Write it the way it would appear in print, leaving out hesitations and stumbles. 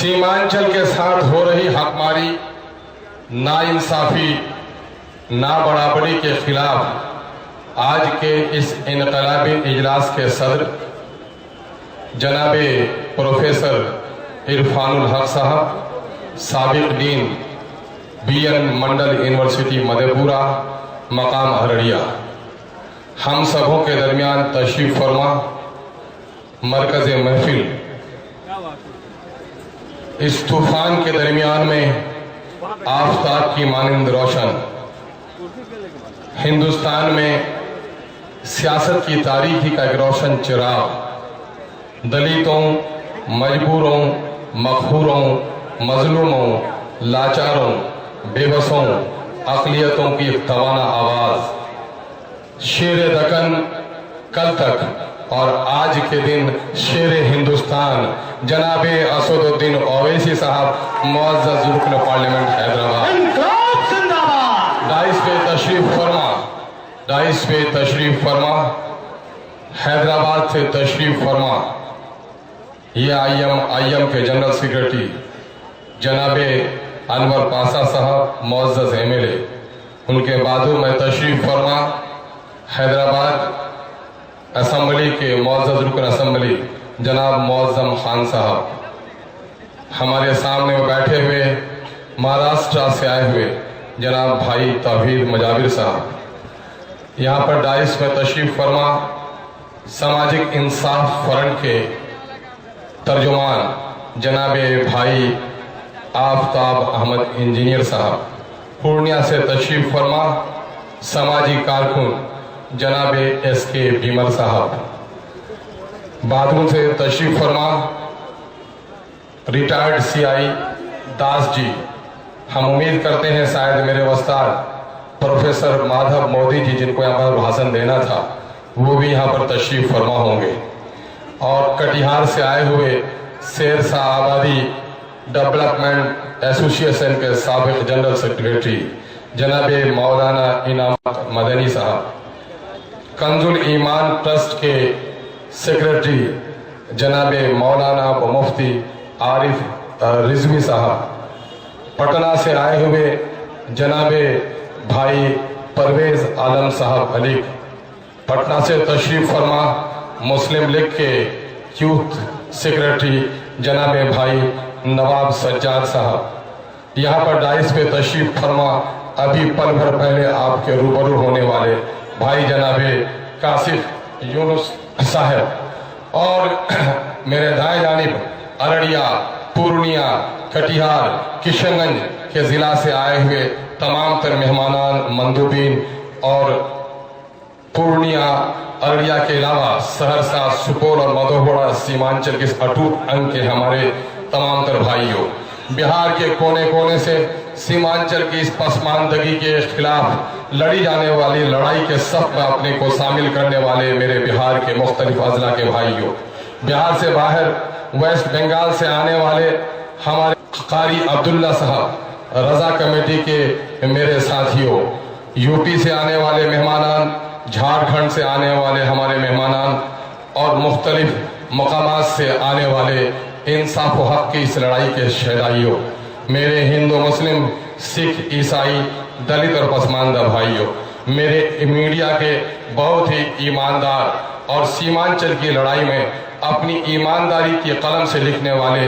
सीमांचल के साथ हो रही हकमारी, नाइंसाफी, नाबराबरी के खिलाफ आज के इस इनकलाबी इजलास के सदर जनाब प्रोफेसर इरफानुल हक साहब, साबिक डीन BN मंडल यूनिवर्सिटी मधेपुरा मकाम अररिया, हम सबों के दरमियान तशरीफ फरमा मरकज़ महफिल, इस तूफान के दरमियान में आफताब की मानिंद रोशन, हिंदुस्तान में सियासत की तारीखी का एक रोशन चिराग, दलितों, मजबूरों, मखहूरों, मजलूमों, लाचारों, बेबसों, अक़लियतों की एक तवाना आवाज़, शेर दक्कन कल तक और आज के दिन शेर हिंदुस्तान जनाब असदुद्दीन ओवैसी साहब, मुअज़्ज़ज़ रुकन पार्लियामेंट हैदराबाद, डाइस पे तशरीफ फरमा, हैदराबाद से तशरीफ फरमा। ये IM के जनरल सेक्रेटरी जनाब अनवर पासा साहब, मुअज़्ज़ज़ MLA, उनके बाजू में तशरीफ फरमा हैदराबाद असम्बली के मुअज़्ज़ज़ रुकन असम्बली जनाब मुअज़्ज़म खान साहब, हमारे सामने बैठे हुए महाराष्ट्र से आए हुए जनाब भाई तौहीद मुजाविर साहब, यहाँ पर डाइस में तशरीफ फरमा सामाजिक इंसाफ फ्रंट के तर्जुमान जनाब भाई आफताब अहमद इंजीनियर साहब, पूर्णिया से तशरीफ फरमा समाजी कारकुन जनाब SK बीमल साहब, बादू से तशरीफ फरमा रिटायर्ड CI दास जी। हम उम्मीद करते हैं शायद मेरे उस्ताद प्रोफेसर माधव मोदी जी, जिनको यहाँ पर भाषण देना था, वो भी यहाँ पर तशरीफ फरमा होंगे। और कटिहार से आए हुए शेरशाह आबादी डेवलपमेंट एसोसिएशन के साबिक जनरल सेक्रेटरी जनाब मौलाना इनाम मदनी साहब, कंजुल ईमान ट्रस्ट के सेक्रेटरी जनाब मौलाना मुफ्ती आरिफ रिजवी साहब, पटना से आए हुए जनाब भाई परवेज आलम साहब अली, पटना से तशरीफ फरमा मुस्लिम लीग के यूथ सेक्रेटरी जनाब भाई नवाब सज्जाद साहब, यहाँ पर डाइस पे तशरीफ फरमा अभी पल भर पहले आपके रूबरू होने वाले भाई जनाब कासिफ यूनुस साहब, और मेरे दाएं जानिब अररिया, पूर्णिया, कटिहार, किशनगंज के ज़िला से आए हुए तमाम तर मेहमानान, मंदुबीन और पूर्णिया, अररिया के अलावा सहरसा, सुपौल और मधेपुरा सीमांचल के अटूट अंग के हमारे तमाम तर भाइयों, बिहार के कोने कोने से सीमांचल की इस पसमानदगी के खिलाफ लड़ी जाने वाली लड़ाई के सफ में अपने को शामिल करने वाले मेरे बिहार के मुख्तलिफ अजला के भाइयों, बिहार से बाहर वेस्ट बंगाल से आने वाले हमारे कारी अब्दुल्ला साहब, रजा कमेटी के मेरे साथियों, यूपी से आने वाले मेहमानान, झारखंड से आने वाले हमारे मेहमानान और मुख्तलिफ मकामात से आने वाले इंसाफ व हक की इस लड़ाई के शहदाइयों, मेरे हिंदू, मुस्लिम, सिख, ईसाई, दलित और पसमानदा भाइयों, मेरे मीडिया के बहुत ही ईमानदार और सीमांचल की लड़ाई में अपनी ईमानदारी की कलम से लिखने वाले